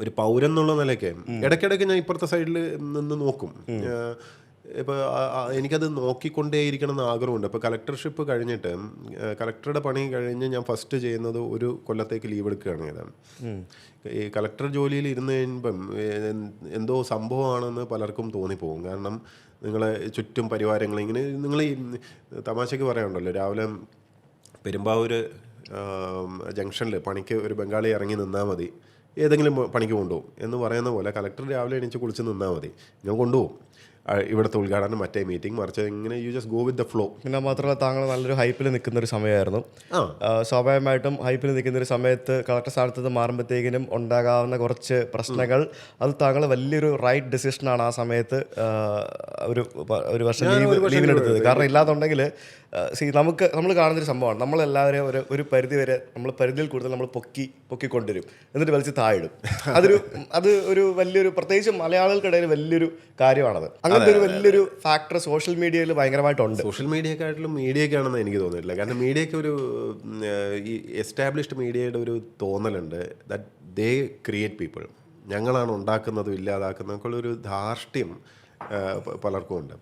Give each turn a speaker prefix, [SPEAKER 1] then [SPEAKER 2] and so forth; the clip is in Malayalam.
[SPEAKER 1] ഒരു പൗരൻ എന്നുള്ള നിലയ്ക്ക് ഇടയ്ക്കിടയ്ക്ക് ഞാൻ ഇപ്പുറത്തെ സൈഡിൽ നിന്ന് നോക്കും. ഇപ്പോൾ എനിക്കത് നോക്കിക്കൊണ്ടേയിരിക്കണം എന്ന് ആഗ്രഹമുണ്ട്. ഇപ്പോൾ കളക്ടർഷിപ്പ് കഴിഞ്ഞിട്ട് കളക്ടറുടെ പണി കഴിഞ്ഞ് ഞാൻ ഫസ്റ്റ് ചെയ്യുന്നത് ഒരു കൊല്ലത്തേക്ക് ലീവ് എടുക്കുകയാണ് ചെയ്തത്. ഈ കളക്ടർ ജോലിയിൽ ഇരുന്ന് കഴിയുമ്പം എന്തോ സംഭവമാണെന്ന് പലർക്കും തോന്നിപ്പോകും. കാരണം നിങ്ങളെ ചുറ്റും പരിവാരങ്ങൾ ഇങ്ങനെ നിങ്ങൾ ഈ തമാശയ്ക്ക് പറയാനുണ്ടല്ലോ, രാവിലെ പെരുമ്പാവൂർ ജംഗ്ഷനിൽ പണിക്ക് ഒരു ബംഗാളി ഇറങ്ങി നിന്നാൽ മതി, ഏതെങ്കിലും പണിക്ക് കൊണ്ടുപോകും എന്ന് പറയുന്ന പോലെ കളക്ടർ രാവിലെ എണീച്ച് കുളിച്ച് നിന്നാൽ മതി, ഞാൻ കൊണ്ടുപോകും. ഇവിടുത്തെ ഉദ്ഘാടനം, മറ്റേ മീറ്റിംഗ്, മറിച്ച് ഇങ്ങനെ you just go with the flow.
[SPEAKER 2] പിന്നെ മാത്രമല്ല താങ്കൾ നല്ലൊരു ഹൈപ്പിൽ നിൽക്കുന്ന ഒരു സമയമായിരുന്നു. സ്വാഭാവികമായിട്ടും ഹൈപ്പിൽ നിൽക്കുന്ന ഒരു സമയത്ത് കളക്ടർ സ്ഥാനത്ത് നിന്ന് മാറുമ്പോഴത്തേക്കിനും ഉണ്ടാകാവുന്ന കുറച്ച് പ്രശ്നങ്ങൾ, അത് താങ്കൾ വലിയൊരു റൈറ്റ് ഡിസിഷനാണ് ആ സമയത്ത് ഒരു വർഷം ലീവിനെടുത്തത്. കാരണം ഇല്ലാതുണ്ടെങ്കിൽ നമ്മൾ കാണുന്നൊരു സംഭവമാണ്, നമ്മളെല്ലാവരും ഒരു പരിധി വരെ നമ്മൾ പരിധിയിൽ കൂടുതൽ നമ്മൾ പൊക്കിക്കൊണ്ടുവരും, എന്നിട്ട് വലിച്ച് താഴിടും. അത് ഒരു വലിയൊരു, പ്രത്യേകിച്ച് മലയാളികൾക്കിടയിൽ വലിയൊരു കാര്യമാണത്. അങ്ങനത്തെ ഒരു വലിയൊരു ഫാക്ടർ സോഷ്യൽ മീഡിയയിൽ ഭയങ്കരമായിട്ടുണ്ട്.
[SPEAKER 1] സോഷ്യൽ മീഡിയക്കാട്ടിലും മീഡിയക്കാണെന്ന് എനിക്ക് തോന്നിയിട്ടില്ല. കാരണം മീഡിയയ്ക്ക് ഒരു ഈ എസ്റ്റാബ്ലിഷ്ഡ് മീഡിയയുടെ ഒരു തോന്നലുണ്ട്, ദാറ്റ് ദേ ക്രിയേറ്റ് പീപ്പിൾ, ഞങ്ങളാണ് ഉണ്ടാക്കുന്നതും ഇല്ലാതാക്കുന്നതൊക്കെ ഉള്ളൊരു ധാർഷ്ട്യം പലർക്കും ഉണ്ട്.